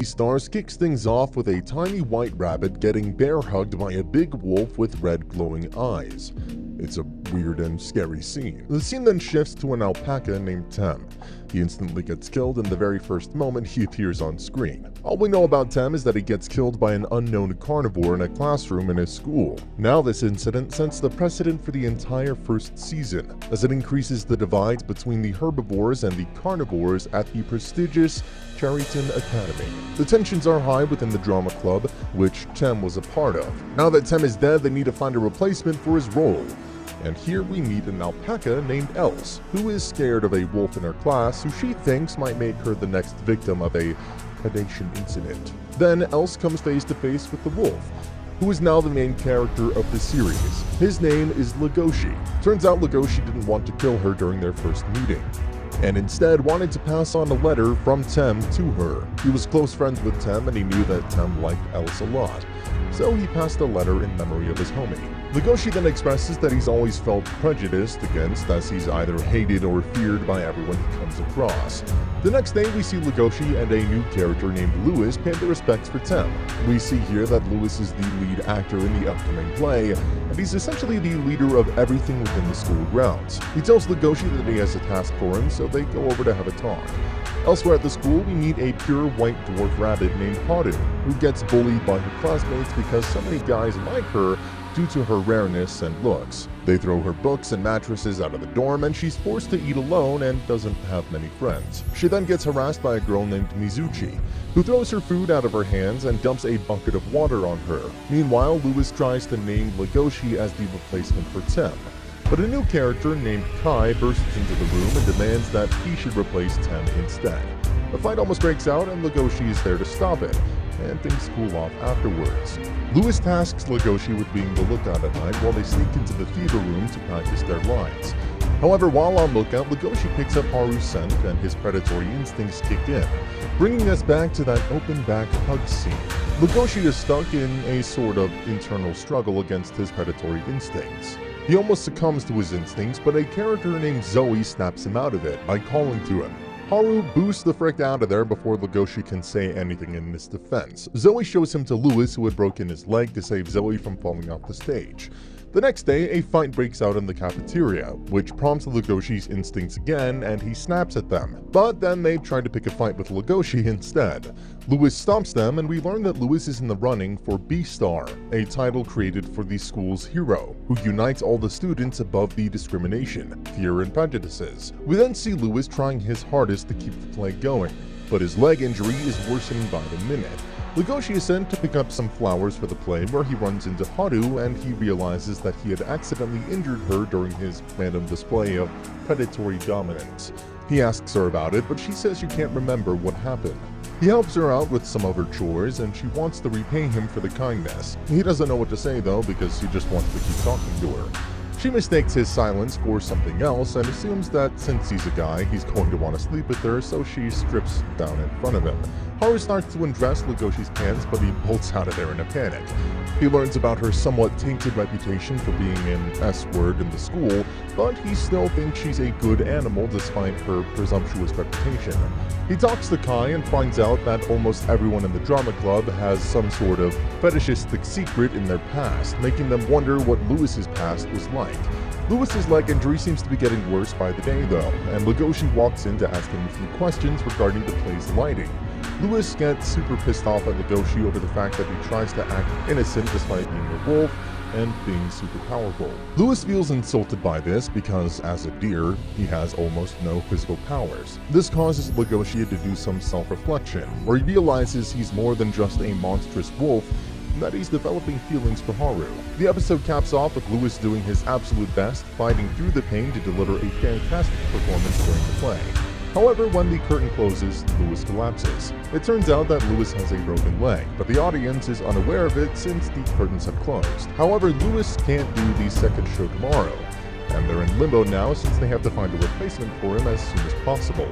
Beastars kicks things off with a tiny white rabbit getting bear-hugged by a big wolf with red glowing eyes. It's a weird and scary scene. The scene then shifts to an alpaca named Tem. He instantly gets killed in the very first moment he appears on screen. All we know about Tem is that he gets killed by an unknown carnivore in a classroom in his school. Now this incident sets the precedent for the entire first season, as it increases the divide between the herbivores and the carnivores at the prestigious Cherryton Academy. The tensions are high within the drama club, which Tem was a part of. Now that Tem is dead, they need to find a replacement for his role. And here we meet an alpaca named Else, who is scared of a wolf in her class who she thinks might make her the next victim of a predation incident. Then Else comes face to face with the wolf, who is now the main character of the series. His name is Legoshi. Turns out Legoshi didn't want to kill her during their first meeting, and instead wanted to pass on a letter from Tem to her. He was close friends with Tem and he knew that Tem liked Else a lot, so he passed a letter in memory of his homie. Legoshi then expresses that he's always felt prejudiced against, as he's either hated or feared by everyone he comes across. The next day we see Legoshi and a new character named Lewis pay their respects for Tem. We see here that Lewis is the lead actor in the upcoming play, and he's essentially the leader of everything within the school grounds. He tells Legoshi that he has a task for him, so they go over to have a talk. Elsewhere at the school, we meet a pure white dwarf rabbit named Haru, who gets bullied by her classmates because so many guys like her due to her rareness and looks. They throw her books and mattresses out of the dorm, and she's forced to eat alone and doesn't have many friends. She then gets harassed by a girl named Mizuchi, who throws her food out of her hands and dumps a bucket of water on her. Meanwhile, Lewis tries to name Legoshi as the replacement for Tem, but a new character named Kai bursts into the room and demands that he should replace Tem instead. A fight almost breaks out and Legoshi is there to stop it, and things cool off afterwards. Lewis tasks Legoshi with being the lookout at night while they sneak into the theater room to practice their lines. However, while on lookout, Legoshi picks up Haru's scent and his predatory instincts kick in, bringing us back to that open back hug scene. Legoshi is stuck in a sort of internal struggle against his predatory instincts. He almost succumbs to his instincts, but a character named Zoe snaps him out of it by calling to him. Haru boosts the frick out of there before Legoshi can say anything in his defense. Zoe shows him to Lewis, who had broken his leg, to save Zoe from falling off the stage. The next day, a fight breaks out in the cafeteria, which prompts Legoshi's instincts again, and he snaps at them. But then they try to pick a fight with Legoshi instead. Lewis stops them, and we learn that Lewis is in the running for Beastar, a title created for the school's hero, who unites all the students above the discrimination, fear, and prejudices. We then see Lewis trying his hardest to keep the play going, but his leg injury is worsening by the minute. Legoshi is sent to pick up some flowers for the play, where he runs into Haru and he realizes that he had accidentally injured her during his random display of predatory dominance. He asks her about it, but she says you can't remember what happened. He helps her out with some of her chores, and she wants to repay him for the kindness. He doesn't know what to say though, because he just wants to keep talking to her. She mistakes his silence for something else and assumes that since he's a guy, he's going to want to sleep with her, so she strips down in front of him. Haru starts to undress Legoshi's pants, but he bolts out of there in a panic. He learns about her somewhat tainted reputation for being an S-word in the school, but he still thinks she's a good animal despite her presumptuous reputation. He talks to Kai and finds out that almost everyone in the drama club has some sort of fetishistic secret in their past, making them wonder what Lewis's past was like. Lewis's leg injury seems to be getting worse by the day though, and Legoshi walks in to ask him a few questions regarding the play's lighting. Lewis gets super pissed off at Legoshi over the fact that he tries to act innocent despite being a wolf and being super powerful. Lewis feels insulted by this because, as a deer, he has almost no physical powers. This causes Legoshi to do some self-reflection, where he realizes he's more than just a monstrous wolf, and that he's developing feelings for Haru. The episode caps off with Lewis doing his absolute best, fighting through the pain to deliver a fantastic performance during the play. However, when the curtain closes, Lewis collapses. It turns out that Lewis has a broken leg, but the audience is unaware of it since the curtains have closed. However, Lewis can't do the second show tomorrow, and they're in limbo now since they have to find a replacement for him as soon as possible.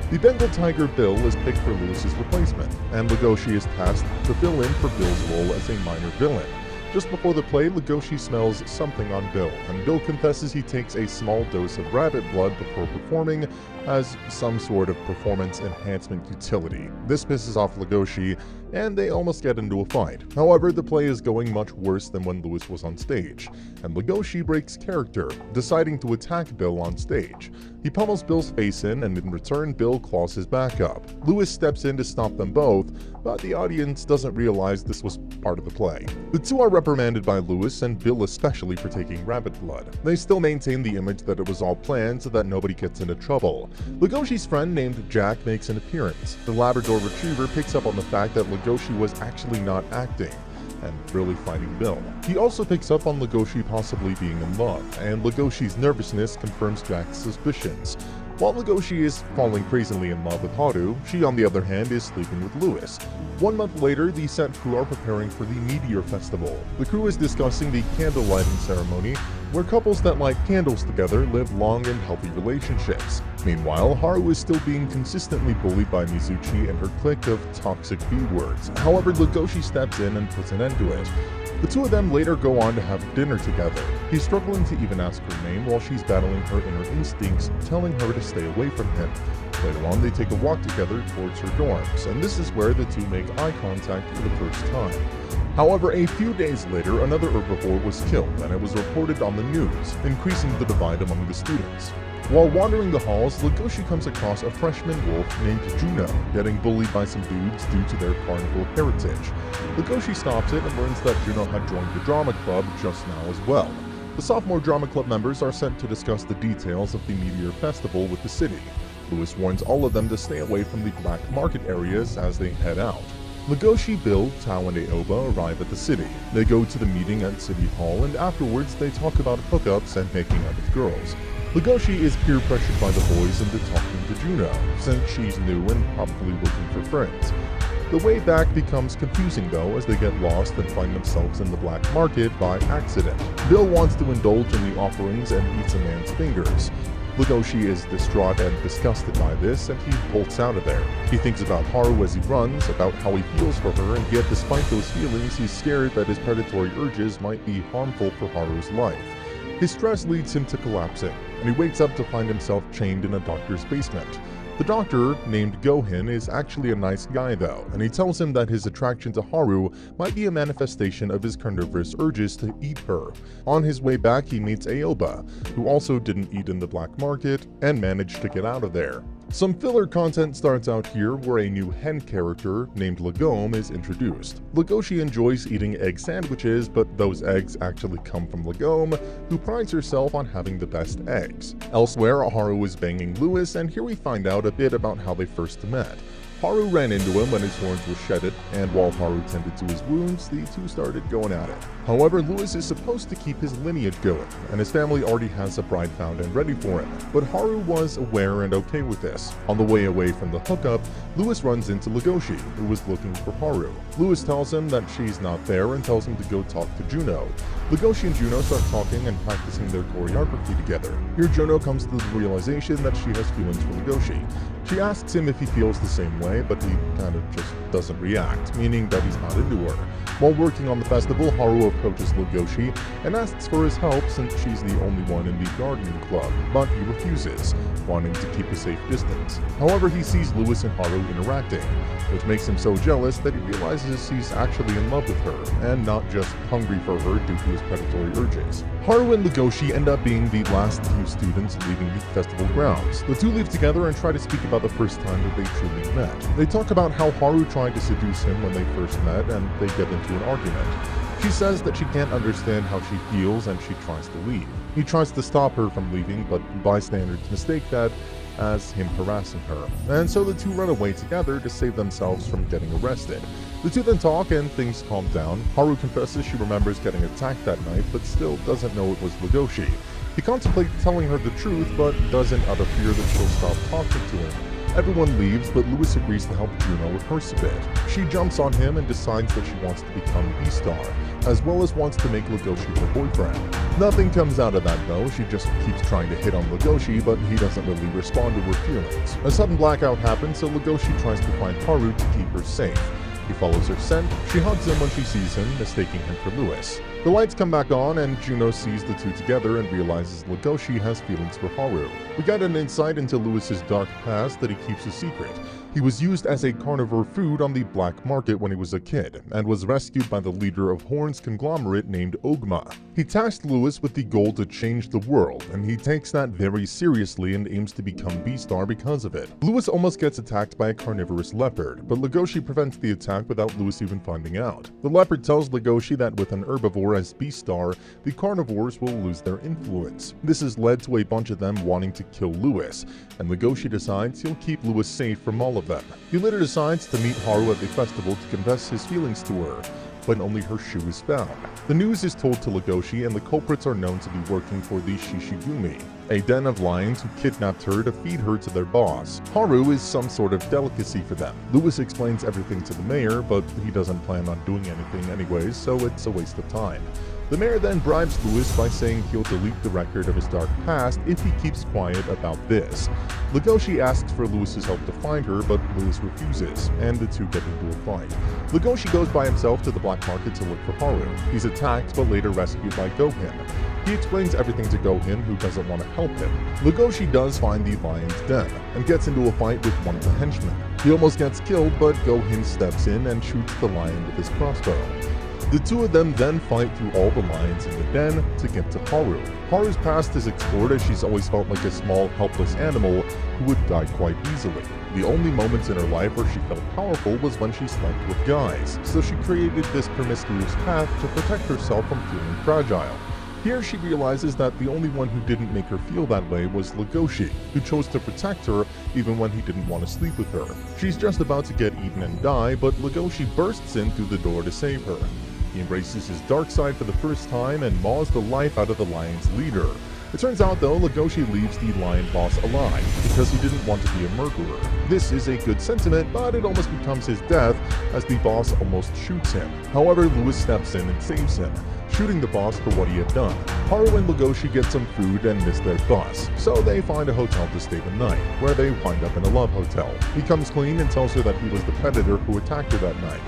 The Bengal Tiger Bill is picked for Lewis's replacement, and Legoshi is tasked to fill in for Bill's role as a minor villain. Just before the play, Legoshi smells something on Bill, and Bill confesses he takes a small dose of rabbit blood before performing as some sort of performance enhancement utility. This pisses off Legoshi, and they almost get into a fight. However, the play is going much worse than when Lewis was on stage, and Legoshi breaks character, deciding to attack Bill on stage. He pummels Bill's face in, and in return, Bill claws his back up. Lewis steps in to stop them both, but the audience doesn't realize this was part of the play. The two are reprimanded by Lewis, and Bill especially, for taking rabbit blood. They still maintain the image that it was all planned so that nobody gets into trouble. Legoshi's friend named Jack makes an appearance. The Labrador Retriever picks up on the fact that Legoshi was actually not acting and really fighting Bill. He also picks up on Legoshi possibly being in love, and Legoshi's nervousness confirms Jack's suspicions. While Legoshi is falling crazily in love with Haru, she on the other hand is sleeping with Lewis. 1 month later, the set crew are preparing for the Meteor Festival. The crew is discussing the candle lighting ceremony, where couples that light candles together live long and healthy relationships. Meanwhile, Haru is still being consistently bullied by Mizuchi and her clique of toxic B-words. However, Legoshi steps in and puts an end to it. The two of them later go on to have dinner together. He's struggling to even ask her name while she's battling her inner instincts, telling her to stay away from him. Later on, they take a walk together towards her dorms, and this is where the two make eye contact for the first time. However, a few days later, another herbivore was killed, and it was reported on the news, increasing the divide among the students. While wandering the halls, Legoshi comes across a freshman wolf named Juno, getting bullied by some dudes due to their carnival heritage. Legoshi stops it and learns that Juno had joined the drama club just now as well. The sophomore drama club members are sent to discuss the details of the Meteor Festival with the city. Lewis warns all of them to stay away from the black market areas as they head out. Legoshi, Bill, Tao, and Aoba arrive at the city. They go to the meeting at City Hall, and afterwards they talk about hookups and making out with girls. Legoshi is peer pressured by the boys into talking to Juno, since she's new and probably looking for friends. The way back becomes confusing though, as they get lost and find themselves in the black market by accident. Bill wants to indulge in the offerings and eats a man's fingers. Legoshi is distraught and disgusted by this, and he bolts out of there. He thinks about Haru as he runs, about how he feels for her, and yet despite those feelings, he's scared that his predatory urges might be harmful for Haru's life. His stress leads him to collapsing, and he wakes up to find himself chained in a doctor's basement. The doctor, named Gohin, is actually a nice guy though, and he tells him that his attraction to Haru might be a manifestation of his carnivorous urges to eat her. On his way back, he meets Aoba, who also didn't eat in the black market and managed to get out of there. Some filler content starts out here where a new hen character named Lagome is introduced. Legoshi enjoys eating egg sandwiches, but those eggs actually come from Lagome, who prides herself on having the best eggs. Elsewhere, Haru is banging Lewis, and here we find out a bit about how they first met. Haru ran into him when his horns were shedded, and while Haru tended to his wounds, the two started going at it. However, Lewis is supposed to keep his lineage going, and his family already has a bride found and ready for him, but Haru was aware and okay with this. On the way away from the hookup, Lewis runs into Legoshi, who was looking for Haru. Lewis tells him that she's not there and tells him to go talk to Juno. Legoshi and Juno start talking and practicing their choreography together. Here Juno comes to the realization that she has feelings for Legoshi. She asks him if he feels the same way, but he kind of just doesn't react, meaning that he's not into her. While working on the festival, Haru approaches Legoshi and asks for his help since she's the only one in the gardening club, but he refuses, wanting to keep a safe distance. However, he sees Lewis and Haru interacting, which makes him so jealous that he realizes he's actually in love with her, and not just hungry for her due to his predatory urges. Haru and Legoshi end up being the last few students leaving the festival grounds. The two leave together and try to speak about the first time that they truly met. They talk about how Haru tried to seduce him when they first met, and they get into an argument. She says that she can't understand how she feels and she tries to leave. He tries to stop her from leaving, but bystanders mistake that as him harassing her, and so the two run away together to save themselves from getting arrested. The two then talk and things calm down. Haru confesses she remembers getting attacked that night, but still doesn't know it was Legoshi. He contemplates telling her the truth, but doesn't out of fear that she'll stop talking to him. Everyone leaves, but Lewis agrees to help Juno rehearse a bit. She jumps on him and decides that she wants to become a Beastar, as well as wants to make Legoshi her boyfriend. Nothing comes out of that though, she just keeps trying to hit on Legoshi, but he doesn't really respond to her feelings. A sudden blackout happens, so Legoshi tries to find Haru to keep her safe. He follows her scent, she hugs him when she sees him, mistaking him for Lewis. The lights come back on and Juno sees the two together and realizes Legoshi has feelings for Haru. We get an insight into Lewis's dark past that he keeps a secret. He was used as a carnivore food on the black market when he was a kid, and was rescued by the leader of Horn's conglomerate named Ogma. He tasked Lewis with the goal to change the world, and he takes that very seriously and aims to become Beastar because of it. Lewis almost gets attacked by a carnivorous leopard, but Legoshi prevents the attack without Lewis even finding out. The leopard tells Legoshi that with an herbivore as Beastar, the carnivores will lose their influence. This has led to a bunch of them wanting to kill Lewis, and Legoshi decides he'll keep Lewis safe from all of them. He later decides to meet Haru at the festival to confess his feelings to her, but only her shoe is found. The news is told to Legoshi, and the culprits are known to be working for the Shishigumi, a den of lions who kidnapped her to feed her to their boss. Haru is some sort of delicacy for them. Lewis explains everything to the mayor, but he doesn't plan on doing anything anyways, so it's a waste of time. The mayor then bribes Lewis by saying he'll delete the record of his dark past if he keeps quiet about this. Legoshi asks for Lewis's help to find her, but Lewis refuses, and the two get into a fight. Legoshi goes by himself to the black market to look for Haru. He's attacked, but later rescued by Gohin. He explains everything to Gohin, who doesn't want to help him. Legoshi does find the lion's den, and gets into a fight with one of the henchmen. He almost gets killed, but Gohin steps in and shoots the lion with his crossbow. The two of them then fight through all the lions in the den to get to Haru. Haru's past is explored, as she's always felt like a small, helpless animal who would die quite easily. The only moments in her life where she felt powerful was when she slept with guys, so she created this promiscuous path to protect herself from feeling fragile. Here she realizes that the only one who didn't make her feel that way was Legoshi, who chose to protect her even when he didn't want to sleep with her. She's just about to get eaten and die, but Legoshi bursts in through the door to save her. He embraces his dark side for the first time and maws the life out of the lion's leader. It turns out though, Legoshi leaves the lion boss alive because he didn't want to be a murderer. This is a good sentiment, but it almost becomes his death as the boss almost shoots him. However, Lewis steps in and saves him, shooting the boss for what he had done. Haru and Legoshi get some food and miss their bus, so they find a hotel to stay the night, where they wind up in a love hotel. He comes clean and tells her that he was the predator who attacked her that night,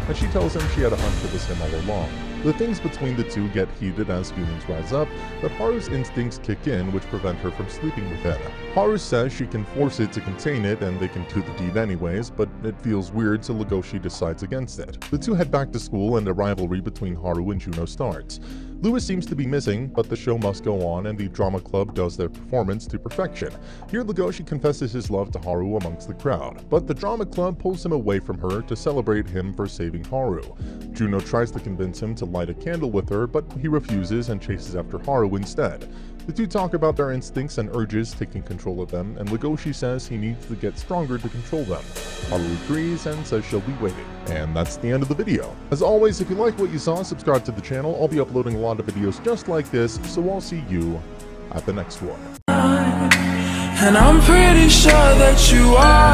and she tells him she had a hunch it was him all along. The things between the two get heated as feelings rise up, but Haru's instincts kick in which prevent her from sleeping with him. Haru says she can force it to contain it and they can do the deed anyways, but it feels weird so Legoshi decides against it. The two head back to school and a rivalry between Haru and Juno starts. Lewis seems to be missing, but the show must go on and the drama club does their performance to perfection. Here Legoshi confesses his love to Haru amongst the crowd, but the drama club pulls him away from her to celebrate him for saving Haru. Juno tries to convince him to light a candle with her, but he refuses and chases after Haru instead. The two talk about their instincts and urges taking control of them, and Legoshi says he needs to get stronger to control them. Haru agrees and says she'll be waiting. And that's the end of the video. As always, if you like what you saw, subscribe to the channel. I'll be uploading a lot of videos just like this, so I'll see you at the next one. And I'm pretty sure that you are.